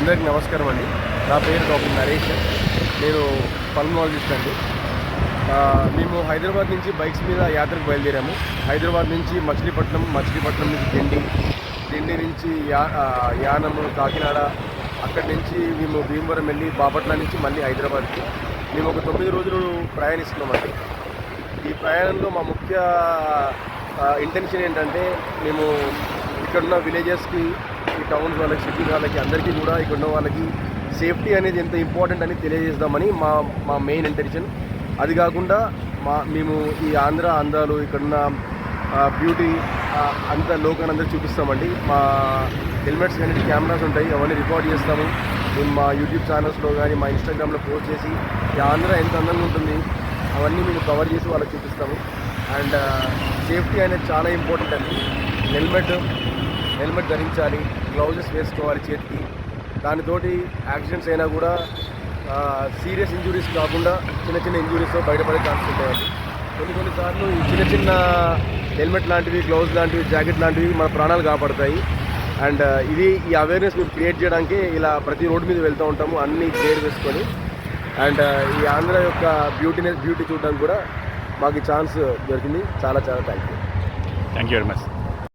అందరికీ నమస్కారం అండి. నా పేరు డాక్టర్ నరేష్. నేను పల్మనాలజిస్ట్ అండి. మేము హైదరాబాద్ నుంచి బైక్స్ మీద యాత్రకు బయలుదేరాము. హైదరాబాద్ నుంచి మచిలీపట్నం నుంచి దిండి నుంచి యానము, కాకినాడ, అక్కడి నుంచి మేము భీమవరం వెళ్ళి బాపట్ల నుంచి మళ్ళీ హైదరాబాద్కి మేము ఒక 9 రోజులు ప్రయాణిస్తున్నామండి. ఈ ప్రయాణంలో మా ముఖ్య ఇంటెన్షన్ ఏంటంటే, మేము ఇక్కడున్న విలేజెస్కి, ఈ టౌన్స్ వాళ్ళకి, సిటీస్ వాళ్ళకి, అందరికీ కూడా ఇక్కడున్న వాళ్ళకి సేఫ్టీ అనేది ఎంత ఇంపార్టెంట్ అని తెలియజేద్దామని మా మెయిన్ ఇంటెన్షన్. అది కాకుండా మేము ఈ ఆంధ్ర అందాలు, ఇక్కడున్న బ్యూటీ అంత లోకాన్ని అందరూ చూపిస్తామండి. మా హెల్మెట్స్ కానీ కెమెరాస్ ఉంటాయి, అవన్నీ రికార్డ్ చేస్తాము. మేము మా యూట్యూబ్ ఛానల్స్లో కానీ మా ఇన్స్టాగ్రామ్లో పోస్ట్ చేసి ఈ ఆంధ్ర ఎంత అందంగా ఉంటుంది అవన్నీ మేము కవర్ చేసి వాళ్ళకి చూపిస్తాము. అండ్ సేఫ్టీ అనేది చాలా ఇంపార్టెంట్ అండి. హెల్మెట్ ధరించాలి, గ్లౌజెస్ వేసుకోవాలి చేతికి. దానితోటి యాక్సిడెంట్స్ అయినా కూడా సీరియస్ ఇంజురీస్ కాకుండా చిన్న ఇంజురీస్తో బయటపడే ఛాన్స్ ఉంటాయండి. కొన్నిసార్లు ఈ చిన్న హెల్మెట్ లాంటివి, గ్లౌజ్ లాంటివి, జాకెట్ లాంటివి మన ప్రాణాలు కాపాడతాయి. అండ్ ఈ అవేర్నెస్ మేము క్రియేట్ చేయడానికి ఇలా ప్రతి రోడ్డు మీద వెళ్తూ ఉంటాము, అన్ని గేర్ వేసుకొని. అండ్ ఈ ఆంధ్ర యొక్క బ్యూటీ చూడడానికి కూడా మాకు ఛాన్స్ దొరికింది. చాలా థ్యాంక్ యూ వెరీ మచ్.